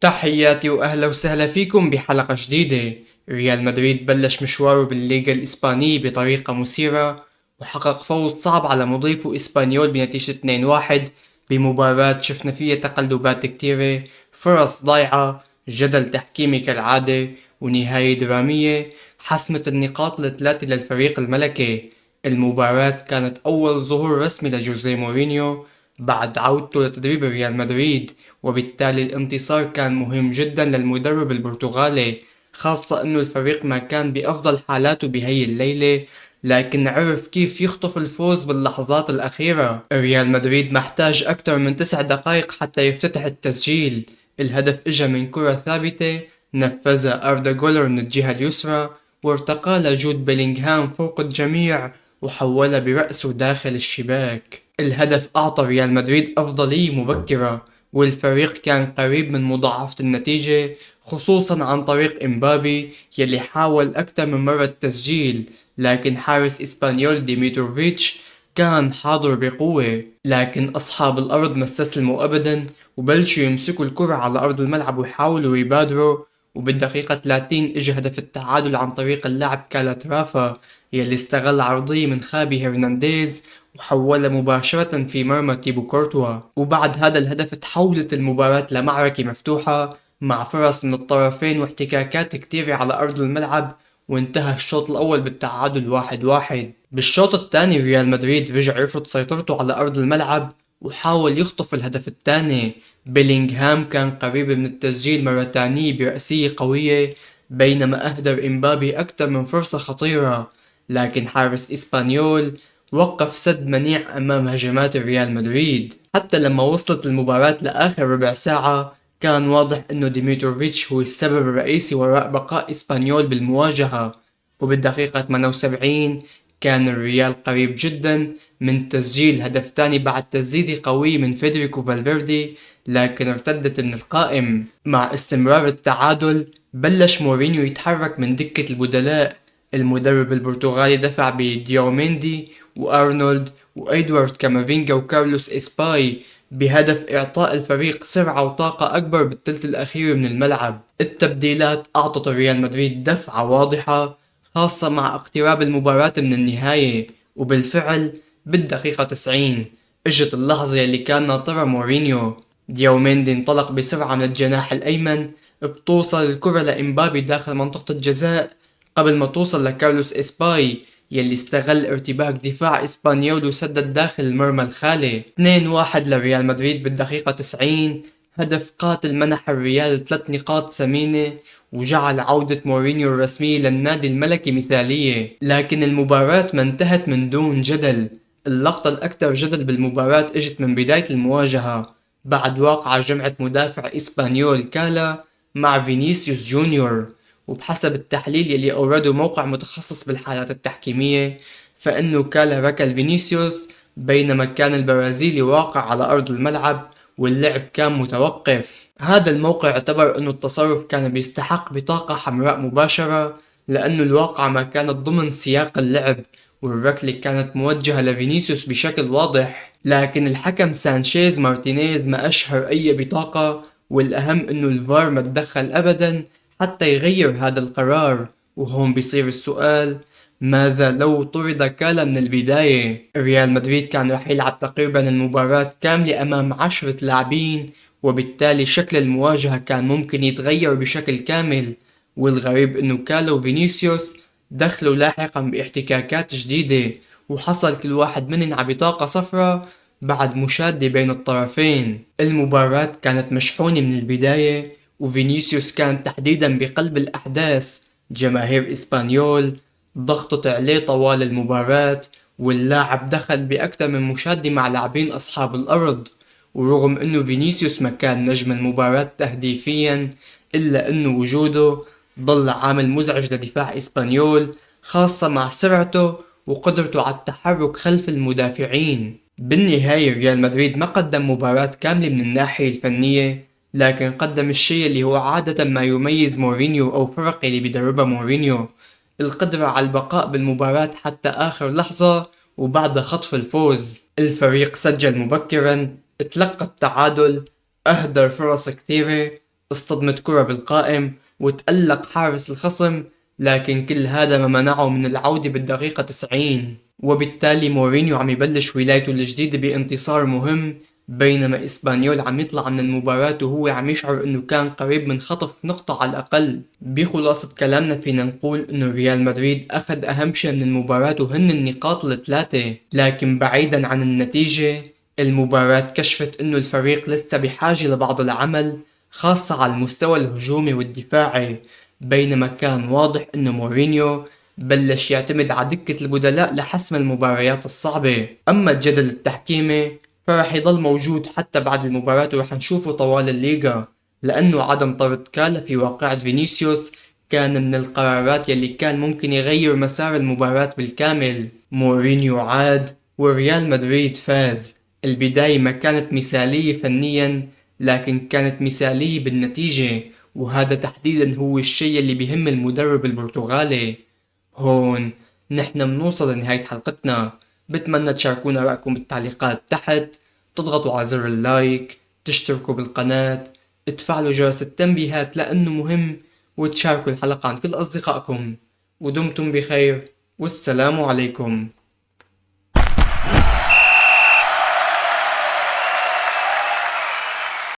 تحياتي وأهلا وسهلا فيكم بحلقة جديدة. ريال مدريد بلش مشواره بالليغا الإسبانية بطريقة مثيرة، وحقق فوز صعب على مضيفه إسبانيول بنتيجة 2-1 بمباراة شفنا فيها تقلبات كتيرة، فرص ضايعة، جدل تحكيمي كالعادة، ونهاية درامية حسمت النقاط الثلاثة للفريق الملكي. المباراة كانت أول ظهور رسمي لجوزيه مورينيو بعد عودته لتدريب ريال مدريد، وبالتالي الانتصار كان مهم جدا للمدرب البرتغالي، خاصة انه الفريق ما كان بأفضل حالاته بهي الليلة، لكن عرف كيف يخطف الفوز باللحظات الأخيرة. ريال مدريد محتاج أكثر من 9 دقائق حتى يفتتح التسجيل. الهدف اجا من كرة ثابتة نفذها أردا جولر من الجهة اليسرى، وارتقى لجود بيلينغهام فوق الجميع وحولها برأسه داخل الشباك. الهدف أعطى ريال مدريد أفضلية مبكرة، والفريق كان قريب من مضاعفة النتيجة، خصوصا عن طريق إمبابي يلي حاول أكثر من مرة التسجيل، لكن حارس إسبانيول ديميتروفيتش كان حاضر بقوة. لكن أصحاب الأرض ما استسلموا أبدا، وبلشوا يمسكوا الكرة على أرض الملعب ويحاولوا يبادروا، وبالدقيقة 30 اجى هدف التعادل عن طريق اللاعب كالاترافا يلي استغل عرضية من خابي هرنانديز وحولها مباشرة في مرمى تيبو كورتوا. وبعد هذا الهدف تحولت المباراة لمعركة مفتوحة مع فرص من الطرفين واحتكاكات كتيرة على أرض الملعب، وانتهى الشوط الأول بالتعادل 1-1. بالشوط الثاني ريال مدريد رجع يفرض سيطرته على أرض الملعب وحاول يخطف الهدف الثاني. بيلينغهام كان قريب من التسجيل مرة تانية برأسية قوية، بينما أهدر إمبابي أكثر من فرصة خطيرة، لكن حارس إسبانيول وقف سد منيع أمام هجمات ريال مدريد. حتى لما وصلت المباراة لآخر ربع ساعة كان واضح أنه ديميتروفيتش هو السبب الرئيسي وراء بقاء إسبانيول بالمواجهة، وبالدقيقة 78 كان الريال قريب جدا من تسجيل هدف تاني بعد تسديدة قوية من فيدريكو فالفيردي، لكن ارتدت من القائم. مع استمرار التعادل بلش مورينيو يتحرك من دكة البدلاء. المدرب البرتغالي دفع بديوميندي وأرنولد وإدوارد كامافينجا وكارلوس إسباي بهدف إعطاء الفريق سرعة وطاقة أكبر بالثلث الأخير من الملعب. التبديلات أعطت ريال مدريد دفعة واضحة، خاصة مع اقتراب المباراة من النهاية، وبالفعل بالدقيقة 90 اجت اللحظة اللي كان ناطرها مورينيو. ديوميندي انطلق بسرعة من الجناح الأيمن، بتوصل الكرة لإمبابي داخل منطقة الجزاء قبل ما توصل لكارلوس إسباي يلي استغل ارتباك دفاع إسبانيول وسدد داخل المرمى الخالي. 2-1 لريال مدريد بالدقيقة 90. هدف قاتل منح الريال 3 نقاط ثمينة وجعل عودة مورينيو الرسمية للنادي الملكي مثالية. لكن المباراة ما انتهت من دون جدل. اللقطة الأكثر جدل بالمباراة اجت من بداية المواجهة بعد واقعة جمعت مدافع إسبانيول كالا مع فينيسيوس جونيور. وبحسب التحليل يلي أورده موقع متخصص بالحالات التحكيمية، فإنه كالا ركل فينيسيوس بينما كان البرازيلي واقع على أرض الملعب واللعب كان متوقف. هذا الموقع اعتبر أنه التصرف كان بيستحق بطاقة حمراء مباشرة، لأنه الواقعة ما كانت ضمن سياق اللعب والركلة كانت موجهة لفينيسيوس بشكل واضح. لكن الحكم سانشيز مارتينيز ما أشهر أي بطاقة، والأهم أنه الفار ما تدخل أبدا حتى يغير هذا القرار. وهون بيصير السؤال، ماذا لو طرد كالا من البداية؟ ريال مدريد كان رح يلعب تقريبا المباراة كاملة أمام 10 لاعبين، وبالتالي شكل المواجهة كان ممكن يتغير بشكل كامل. والغريب انه كالا وفينيسيوس دخلوا لاحقا باحتكاكات جديدة، وحصل كل واحد منهم على بطاقة صفراء بعد مشادة بين الطرفين. المباراة كانت مشحونة من البداية، وفينيسيوس كان تحديدا بقلب الأحداث. جماهير إسبانيول ضغطت عليه طوال المباراة، واللاعب دخل بأكثر من مشادة مع لاعبين أصحاب الأرض. ورغم انه فينيسيوس ما كان نجم المباراة تهديفيا، الا انه وجوده ظل عامل مزعج لدفاع اسبانيول، خاصة مع سرعته وقدرته على التحرك خلف المدافعين. بالنهاية ريال مدريد ما قدم مباراة كاملة من الناحية الفنية، لكن قدم الشيء اللي هو عادة ما يميز مورينيو أو فرق اللي بيدربها مورينيو: القدرة على البقاء بالمباراة حتى آخر لحظة وبعد خطف الفوز. الفريق سجل مبكرا، تلقى التعادل، أهدر فرص كثيرة، اصطدمت كرة بالقائم وتألق حارس الخصم، لكن كل هذا ما منعه من العودة بالدقيقة 90، وبالتالي مورينيو عم يبلش ولايته الجديدة بانتصار مهم، بينما إسبانيول عم يطلع من المباراة وهو عم يشعر انه كان قريب من خطف نقطة على الأقل. بخلاصة كلامنا فينا نقول انه ريال مدريد أخذ أهم شيء من المباراة وهن النقاط الثلاثة، لكن بعيدا عن النتيجة المباراة كشفت انه الفريق لسه بحاجة لبعض العمل، خاصة على المستوى الهجومي والدفاعي، بينما كان واضح انه مورينيو بلش يعتمد على دكة البدلاء لحسم المباريات الصعبة. اما الجدل التحكيمي فرح يضل موجود حتى بعد المباراة ورح نشوفه طوال الليغا، لانه عدم طرد كالا في واقعة فينيسيوس كان من القرارات يلي كان ممكن يغير مسار المباراة بالكامل. مورينيو عاد وريال مدريد فاز. البداية ما كانت مثالية فنيا، لكن كانت مثالية بالنتيجة، وهذا تحديدا هو الشيء اللي بيهم المدرب البرتغالي. هون نحن منوصل لنهاية حلقتنا. بتمنى تشاركونا رأيكم بالتعليقات تحت، تضغطوا على زر اللايك، تشتركوا بالقناة، تفعلوا جرس التنبيهات لأنه مهم، وتشاركوا الحلقة عن كل أصدقائكم. ودمتم بخير، والسلام عليكم.